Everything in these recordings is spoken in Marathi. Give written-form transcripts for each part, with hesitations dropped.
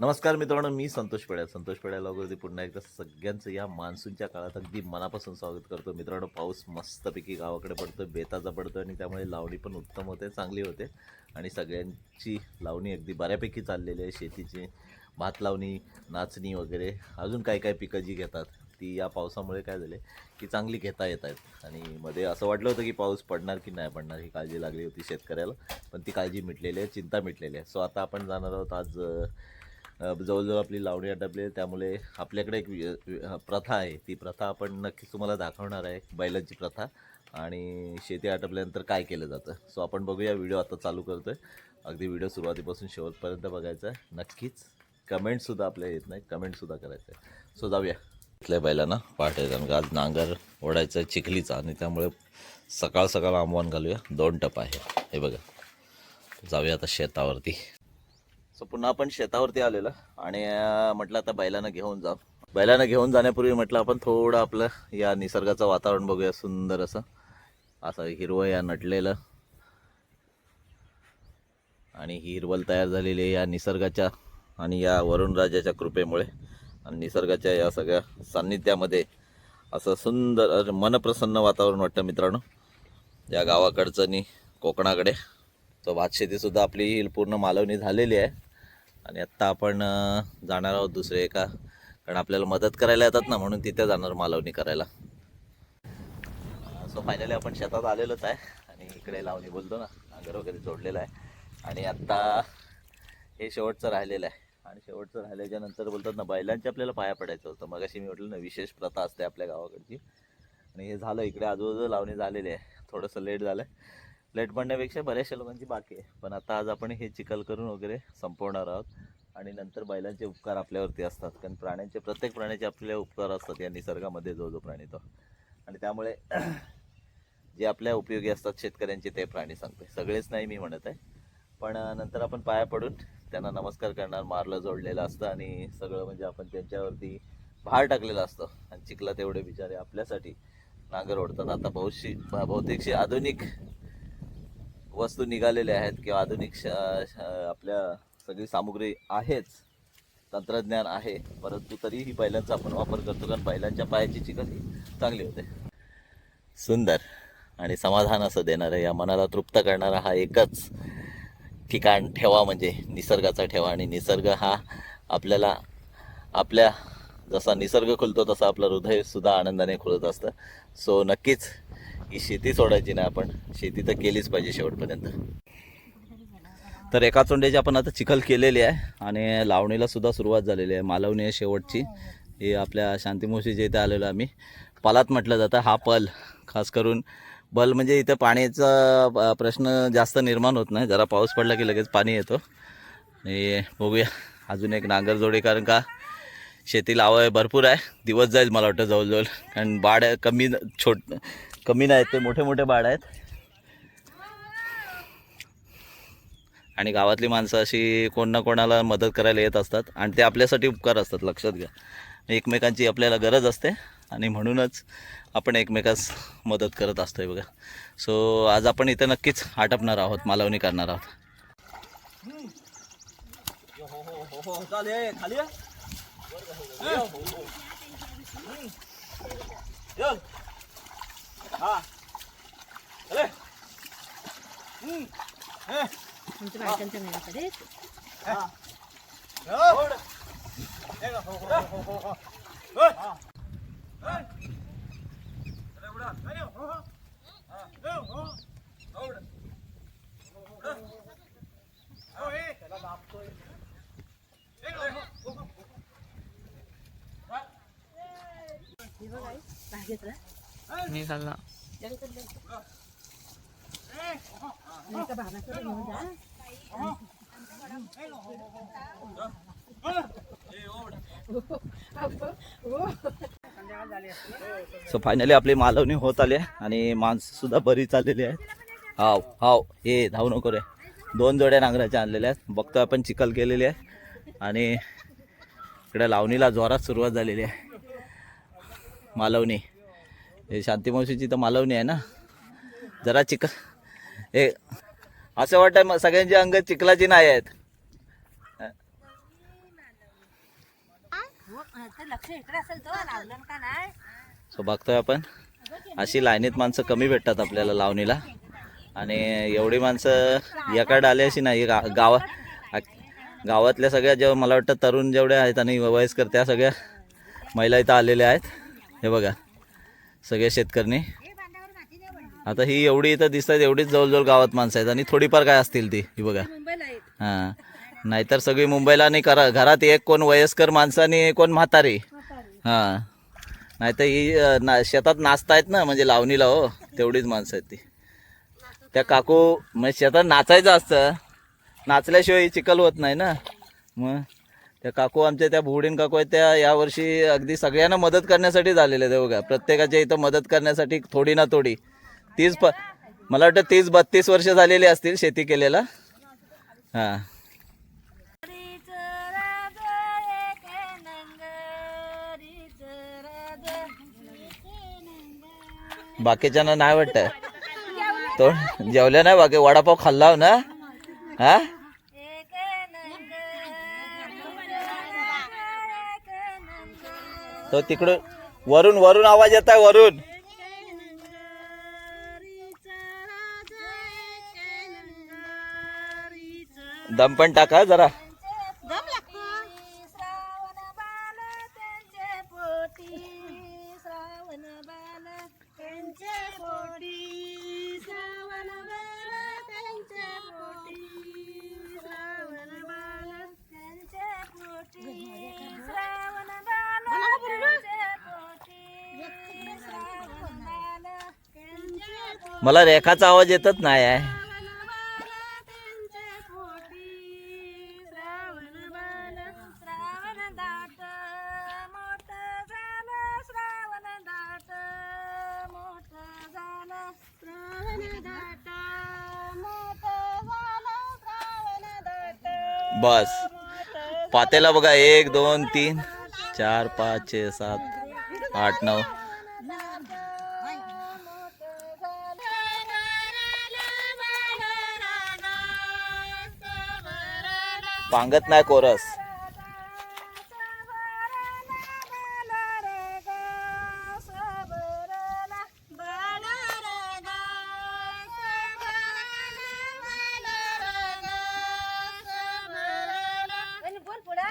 नमस्कार मित्रांनो, मी संतोष पेड्या लवकरती पुन्हा एकदा सगळ्यांचं या मान्सूनच्या काळात अगदी मनापासून स्वागत करतो. मित्रांनो, पाऊस मस्तपैकी गावाकडे पडतो, बेताचा पडतो आणि त्यामुळे लावणी पण उत्तम होते, चांगली होते आणि सगळ्यांची लावणी अगदी बऱ्यापैकी चाललेली आहे. शेतीची भात लावणी, नाचणी वगैरे अजून काय काय पिकं जी घेतात ती या पावसामुळे काय झाले की चांगली घेता येत आहेत. आणि मध्ये असं वाटलं होतं की पाऊस पडणार की नाही पडणार ही काळजी लागली होती शेतकऱ्याला, पण ती काळजी मिटलेली आहे, चिंता मिटलेली आहे. सो आता आपण जाणार आहोत आज जवळजवळ आपली लावणी आटपली आहे, त्यामुळे आपल्याकडे एक प्रथा आहे. ती प्रथा आपण नक्कीच तुम्हाला दाखवणार आहे, बैलांची प्रथा आणि शेती आटपल्यानंतर काय केलं जातं. सो आपण बघूया, व्हिडिओ आता चालू करतो आहे. अगदी व्हिडिओ सुरुवातीपासून शेवटपर्यंत बघायचा आहे. नक्कीच कमेंटसुद्धा आपल्या येत नाही, कमेंटसुद्धा करायचं आहे. सो जाऊया. इथल्या बैलांना पाठ कारण का आज नांगर ओढायचा आहे चिखलीचा आणि त्यामुळे सकाळ सकाळ आंबवण घालूया. 2 टप आहे हे बघा. जाऊया आता शेतावरती. सो पुन्हा आपण शेतावरती आलेलं आणि म्हटलं आता बैलांना घेऊन जाण्यापूर्वी म्हटलं आपण थोडं आपलं या निसर्गाचं वातावरण बघूया. सुंदर असं हिरवं या नटलेलं आणि ही हिरवल तयार झालेली आहे या निसर्गाच्या आणि या वरुणराजाच्या कृपेमुळे आणि निसर्गाच्या या सगळ्या सान्निध्यामध्ये असं सुंदर मनप्रसन्न वातावरण वाटतं मित्रांनो या गावाकडचं आणि कोकणाकडे. तो भातशेतीसुद्धा आपली पूर्ण मालवणी झालेली आहे आणि आत्ता आपण जाणार आहोत दुसरे एका, कारण आपल्याला मदत करायला येतात ना, म्हणून तिथे जाणार मालवणी करायला. सो फायनली आपण शेतात आलेलोच आहे आणि इकडे लावणी बोलतो ना, नांगर वगैरे जोडलेला आहे आणि आत्ता हे शेवटचं राहिलेलं आहे. आणि शेवटचं राहिल्याच्या नंतर बोलतात ना, बैलांच्या आपल्याला पाया पडायचं होतं. मग अशी मी म्हटलं ना, विशेष प्रथा असते आपल्या गावाकडची आणि हे झालं. इकडे आजूबाजू लावणी झालेली आहे. थोडंसं लेट झालं आहे, लेट पडण्यापेक्षा बऱ्याचशा लोकांची बाकी आहे. पण आता आज आपण हे चिखल करून वगैरे संपवणार आहोत आणि नंतर बैलांचे उपकार आपल्यावरती असतात, कारण प्रत्येक प्राण्याचे आपल्या उपकार असतात या निसर्गामध्ये, जो प्राणी तो. आणि त्यामुळे जे आपल्या उपयोगी असतात शेतकऱ्यांचे ते प्राणी सांगते, सगळेच नाही मी म्हणत आहे. पण नंतर आपण पाया पडून त्यांना नमस्कार करणार, मारलं जोडलेलं असतं आणि सगळं म्हणजे आपण त्यांच्यावरती भार टाकलेला असतं आणि चिखलात एवढे बिचारे आपल्यासाठी नांगर ओढतात. आता बहुतेकशी आधुनिक वस्तू निघालेल्या आहेत किंवा आधुनिक आपल्या सगळी सामुग्री आहेच, तंत्रज्ञान आहे, परंतु तरीही बैलांचा आपण वापर करतो, कारण बैलांच्या पायाची चिखल ही चांगली होते. सुंदर आणि समाधान असं देणारं, या मनाला तृप्त करणारा हा एकच ठिकाण ठेवा म्हणजे निसर्गाचा ठेवा. आणि निसर्ग हा आपल्याला आपल्या जसा निसर्ग खुलतो तसा आपलं हृदयसुद्धा आनंदाने खुलत असतं. सो नक्कीच ही शेती सोडायची नाही, आपण शेती तर केलीच पाहिजे शेवटपर्यंत. तर एका चोंड्याची आपण आता चिखल केलेली आहे आणि लावणीला सुद्धा सुरुवात झालेली आहे. मालवणी आहे शेवटची. ही आपल्या शांतीमोशीच्या इथे आलेलो आम्ही. पलात म्हटलं जातं. हा पल खास करून बल म्हणजे इथं पाण्याचा प्रश्न जास्त निर्माण होत नाही, जरा पाऊस पडला की लगेच पाणी येतो. आणि बघूया अजून एक नांगरजोडी, कारण का शेती लावाय भरपूर आहे, दिवस जाईल मला वाटतं जवळजवळ, कारण बाड कमी नाहीत, ते मोठे मोठे बाड आहेत. आणि गावातली माणसं अशी कोण ना कोणाला मदत करायला येत असतात आणि ते आपल्यासाठी उपकार असतात, लक्षात घ्या. एकमेकांची आपल्याला गरज असते आणि म्हणूनच आपण एकमेकास मदत करत असतोय बघा. सो आज आपण इथे नक्कीच आटपणार आहोत, मालवणी करणार आहोत. आमच्या बायकांच्या मेळाकडे मी खाल्ला. सो फायनली आपली मालवणी होत आली आहे आणि माणसं सुद्धा बरी चाललेली आहेत. हाव हाव हे धावू नको रे. 2 जोड्या नांगराच्या आणलेल्या आहेत. बघतो आपण चिखल केलेली आहे आणि इकडे लावणीला जोरात सुरुवात झालेली आहे. मालवणी हे शांतीमावशीची तर मालवणी आहे ना, जरा चिखल हे असं वाटतं मग सगळ्यांची अंग चिखलाची नाही आहेत. लक्ष इकडे असेल तो लावलं का नाही. सो बघतोय आपण अशी लाईनीत माणसं कमी भेटतात आपल्याला लावणीला. आणि एवढी माणसं एकाड आली अशी नाही. गावातल्या सगळ्या जेव्हा मला वाटतं तरुण जेवढ्या आहेत आणि वयस्कर त्या सगळ्या महिला इथं आलेल्या आहेत. हे बघा सगळे शेतकरी. आता ही एवढी इथं दिसतात एवढीच जवळजवळ गावात माणसं आहेत आणि थोडीफार काय असतील ती. ही बघा हां, नाहीतर सगळी मुंबईला आणि घरात एक कोण वयस्कर माणसं आणि कोण म्हातारी. हां, नाहीतर ही शेतात नाचतायत ना म्हणजे लावणीला. हो तेवढीच माणसं आहेत ती. त्या काकू म्हणजे शेतात नाचायचं असतं, नाचल्याशिवाय चिखल होत नाही ना. मग त्या काकू आमच्या त्या भुवडीन काकू आहेत त्या यावर्षी अगदी सगळ्यांना मदत करण्यासाठी झालेल्या आहेत. बघा प्रत्येकाच्या इथं मदत करण्यासाठी थोडी ना थोडी मला वाटतं 30-32 वर्ष झालेली असतील शेती केलेला. हां, बाकीच्यांना नाही वाटतं तो जेवल्या नाही. बाकी वडापाव खाल्ला ना. हा तो तिकडून वरून आवाज येत आहे वरून. दम पण टाका जरा. मला रेखाचा आवाज येतच नाही आहे. बस पातेला बघा 1 2 3 4 5 6 7 8 9. पांगत नाही कोरस.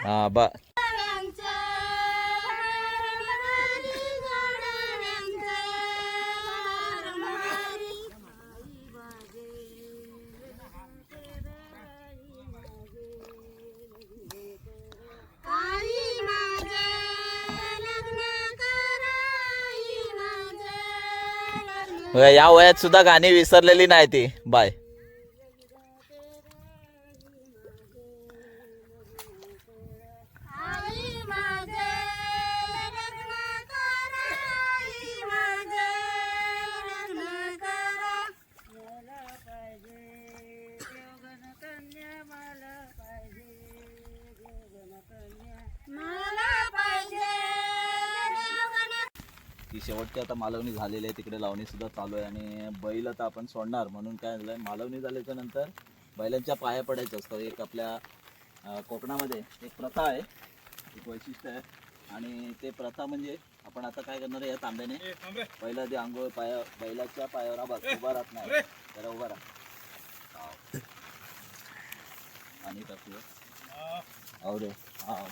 हा बा या वयात सुद्धा गाणी विसरलेली नाही ती बाय. ती शेवटची आता मालवणी झालेली आहे. तिकडे लावणी सुद्धा चालू आहे आणि बैल आता आपण सोडणार म्हणून काय झालंय मालवणी झाल्याच्या नंतर बैलांच्या पाया पडायचं असतं. एक आपल्या कोकणामध्ये एक प्रथा आहे, एक वैशिष्ट्य आहे. आणि ते प्रथा म्हणजे आपण आता काय करणार आहे या तांब्याने पहिला आधी आंघोळ बैलाच्या पायावर उभा राहत नाही जरा उभा राहा आणि टाकूया औरे हा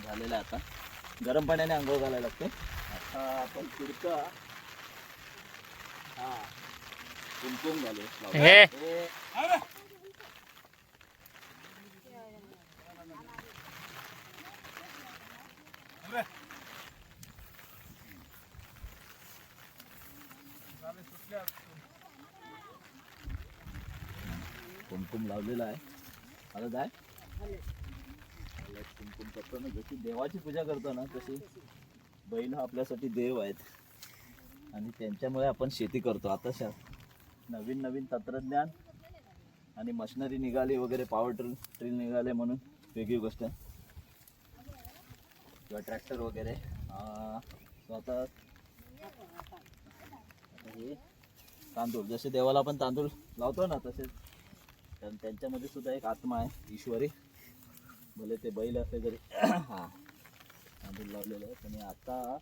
झालेलं आहे. आता गरम पाण्याने आंघोळ घालायला लागते. आता आपण पुढचा हा कुमकुम घालू. कुमकुम लावलेला आहे. आता काय कुमकुम करतो ना, जशी देवाची पूजा करतो ना तशी बैल हा आपल्यासाठी देव आहेत आणि त्यांच्यामुळे आपण शेती करतो. आता नवीन तंत्रज्ञान आणि मशिनरी निघाली वगैरे, पॉवर ट्रिल निघाले म्हणून वेगळी गोष्ट किंवा ट्रॅक्टर वगैरे. आता हे तांदूळ जसे देवाला आपण तांदूळ लावतो ना तसेच त्यांच्यामध्ये सुद्धा एक आत्मा आहे ईश्वरी. भले ते बैल असले तरी हा तांदूळ लावलेलं आहे. आणि आता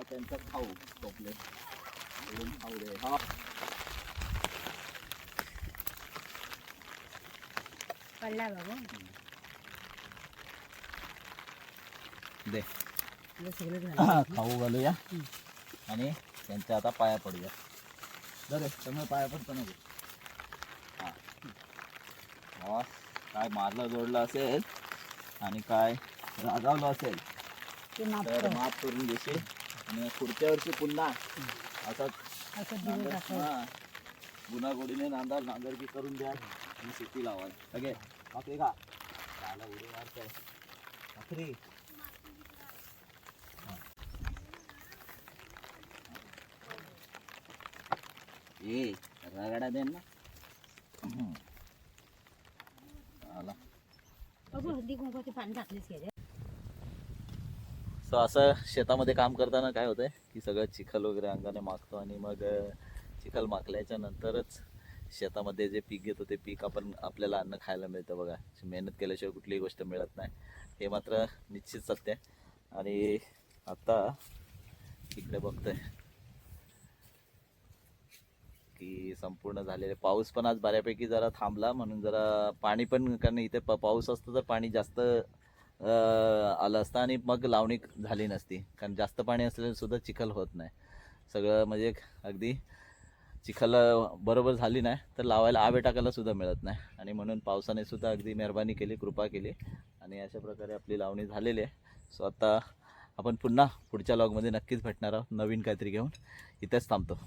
त्यांचा खाऊ टोपले खाऊ दे. हा पडला बाबा दे हे सगळं झालं. खाऊ घालूया आणि त्यांच्या आता पाया पडूया. बरे त्यामुळे पाया पडतो ना. हा हा काय मारलं जोडलं असेल आणि काय रागावलं असेल ते माफ तर कर. माफ करून घेशील. आणि पुढच्या वर्षी पुन्हा आता असं दिवस दाखव. गुन्हागोडीने नांदरकी करून द्या आणि शेती लावाल सगळे. भाकरी का त्याला उडी मारतोय भाकरी. ए रगडा दे ना. आला. बाबू हळदी कुंकवाचे पाणी टाकलीस की रे? सो असं शेतामध्ये काम करताना काय होतंय की सगळं चिखल वगैरे अंगाने मागतो आणि मग चिखल माखल्याच्या नंतरच शेतामध्ये जे पीक घेतो ते पीक आपल्याला अन्न खायला मिळतं. बघा मेहनत केल्याशिवाय कुठलीही गोष्ट मिळत नाही हे मात्र निश्चित सत्य आहे. आणि आता इकडे बघतोय की संपूर्ण झालेले पाऊस पण आज बऱ्यापैकी जरा थांबला म्हणून जरा पाणी पण कारण इथे पाऊस असतो तर पाणी जास्त आलं असतं आणि मग लावणी झाली नसती. कारण जास्त पाणी असलेलं सुद्धा चिखल होत नाही. सगळं म्हणजे अगदी चिखल बरोबर झाली नाही तर लावायला आवे टाकायला सुद्धा मिळत नाही. आणि म्हणून पावसाने सुद्धा अगदी मेहरबानी केली कृपा केली आणि अशा प्रकारे आपली लावणी झालेली आहे. सो आता आपण पुन्हा पुढच्या लॉगमध्ये नक्कीच भेटणार आहोत नवीन काहीतरी घेऊन. इथेच थांबतो.